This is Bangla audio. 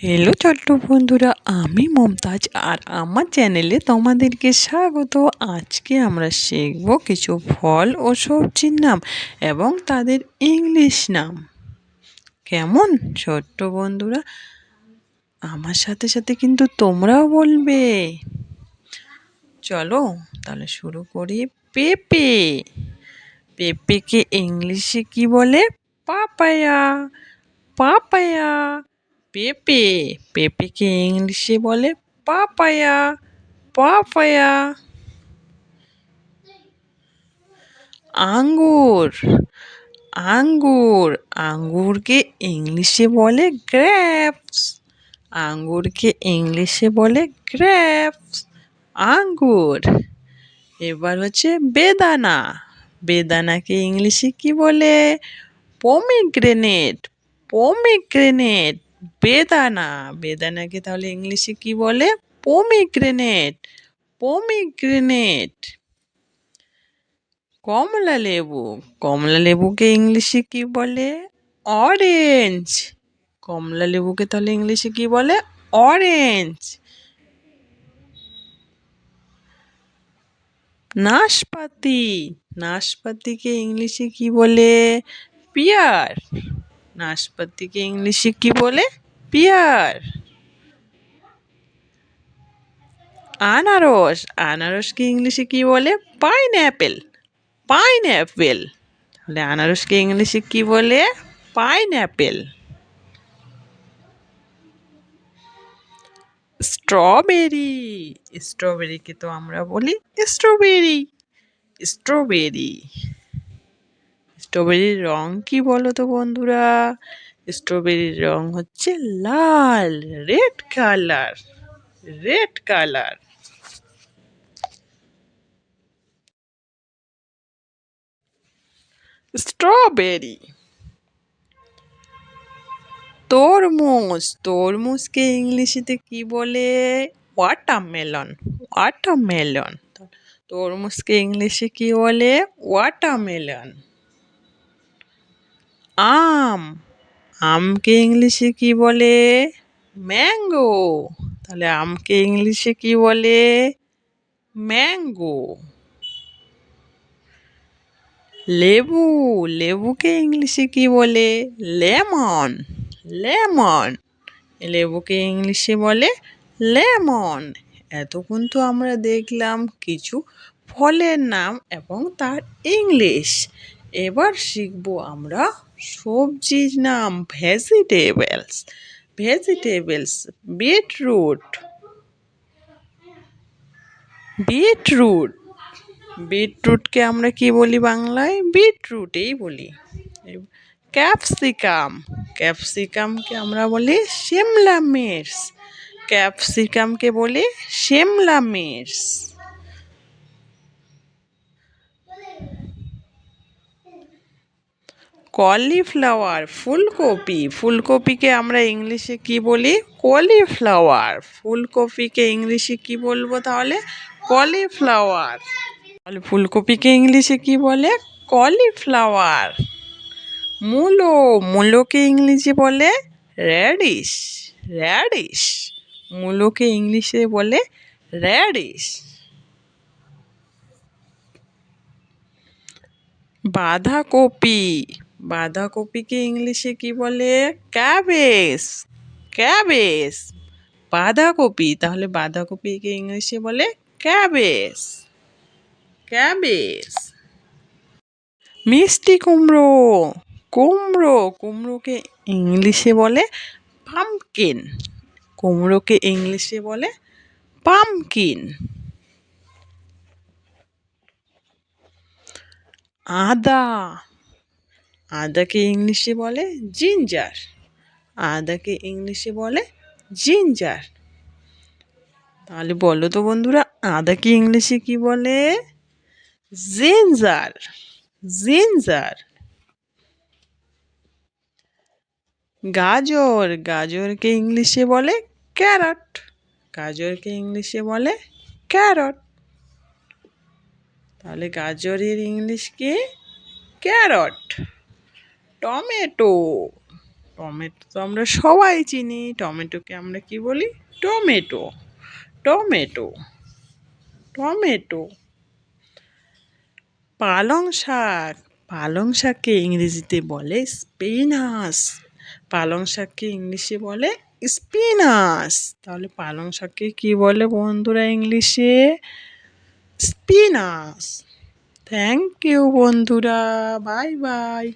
হ্যালো ছোট্ট বন্ধুরা, আমি মমতাজ আর আমার চ্যানেলে তোমাদেরকে স্বাগত। আজকে আমরা শিখব কিছু ফল ও সবজির নাম এবং তাদের ইংলিশ নাম। কেমন ছোট্ট বন্ধুরা, আমার সাথে সাথে কিন্তু তোমরাও বলবে। চলো তাহলে শুরু করি। পেঁপে। পেঁপেকে ইংলিশে কি বলে? পাপায়া। পাপায়া। পেঁপে। পেঁপেকে ইংলিশে বলে পাপায়া। পাপায়া। আঙ্গুর। আঙ্গুর। আঙ্গুরকে ইংলিশে বলে গ্রেপস। আঙ্গুরকে ইংলিশে বলে গ্রেপস। আঙ্গুর। এবার হচ্ছে বেদানা। বেদানাকে ইংলিশে কি বলে? পমিগ্রেনেট। পমিগ্রেনেট। বেদানা। বেদানাকে তাহলে ইংলিশে কি বলে? পমিগ্রেনেট। পমিগ্রেনেট। কমলা লেবু। কমলা লেবুকে ইংলিশে কি বলে? অরেঞ্জ। কমলা লেবুকে তাহলে ইংলিশে কি বলে? অরেঞ্জ। নাশপাতি। নাশপাতিকে ইংলিশে কি বলে? পিয়ার। নাশপাতিকে ইংলিশে কি বলে? পিয়ার। আনারস। আনারসকে ইংলিশে কি বলে? পাইনঅ্যাপেল। পাইনঅ্যাপেল। তাহলে আনারসকে ইংলিশে কি বলে? পাইনঅ্যাপেল। স্ট্রবেরি। স্ট্রবেরিকে তো আমরা বলি স্ট্রবেরি। স্ট্রবেরি। স্ট্রবেরির রং কি বলো তো বন্ধুরা? স্ট্রবেরির রং হচ্ছে লাল, red colour. Red colour. Strawberry. তরমুজ। তরমুজকে ইংলিশে কি বলে? ওয়াটারমেলন। ওয়াটারমেলন। তরমুজকে ইংলিশে কি বলে? ওয়াটারমেলন। আম। আমকে ইংলিশে কি বলে? ম্যাঙ্গো। তাহলে আমকে ইংলিশে কি বলে? ম্যাঙ্গো। লেবু। লেবুকে ইংলিশে কি বলে? লেমন। লেমন। লেবুকে ইংলিশে বলে লেমন। এতক্ষণ তো আমরা দেখলাম কিছু ফলের নাম এবং তার ইংলিশ। এবার শিখবো আমরা সবজির নাম, ভেজিটেবলস। ভেজিটেবলস। বিটরুট। বিটরুট। বিটরুটকে আমরা কি বলি বাংলায়? বিটরুটই বলি। ক্যাপসিকাম। ক্যাপসিকামকে আমরা বলি শিমলা মির্চ। ক্যাপসিকামকে বলি শিমলা মির্চ। কলিফ্লাওয়ার। ফুলকপি। ফুলকপিকে আমরা ইংলিশে কি বলি? কলিফ্লাওয়ার। ফুলকপিকে ইংলিশে কি বলবো তাহলে? কলিফ্লাওয়ার। তাহলে ফুলকপিকে ইংলিশে কি বলে? কলিফ্লাওয়ার। মূলো। মূলোকে ইংলিশে বলে র্যাডিশ। র্যাডিশ। মূলোকে ইংলিশে বলে র্যাডিশ। বাঁধাকপি। বাঁধাকপিকে ইংলিশে কি বলে? ক্যাবেজ। ক্যাবেজ। বাঁধাকপি। তাহলে বাঁধাকপিকে ইংলিশে বলে ক্যাবেজ। ক্যাবেজ। মিষ্টি কুমড়ো। কুমড়ো। কুমড়োকে ইংলিশে বলে পাম্পকিন। কুমড়োকে ইংলিশে বলে পাম্পকিন। আদা। আদাকে ইংলিশে বলে জিঞ্জার। আদাকে ইংলিশে বলে জিঞ্জার। তাহলে বলো তো বন্ধুরা, আদাকে ইংলিশে কি বলে? জিঞ্জার। জিঞ্জার। গাজর। গাজরকে ইংলিশে বলে ক্যারট। গাজরকে ইংলিশে বলে ক্যারট। তাহলে গাজরের ইংলিশ কি? ক্যারট। টমেটো। টমেটো তো আমরা সবাই চিনি, টমেটোকে আমরা কি বলি? টমেটো। টমেটো। টমেটো। পালং শাক, পালং শাককে ইংরেজিতে বলে স্পিনাস। পালং শাককে ইংলিশে বলে স্পিনাস। তাহলে পালং শাককে কি বলে বন্ধুরা ইংলিশে? স্পিনাস। থ্যাংক ইউ বন্ধুরা, বাই বাই।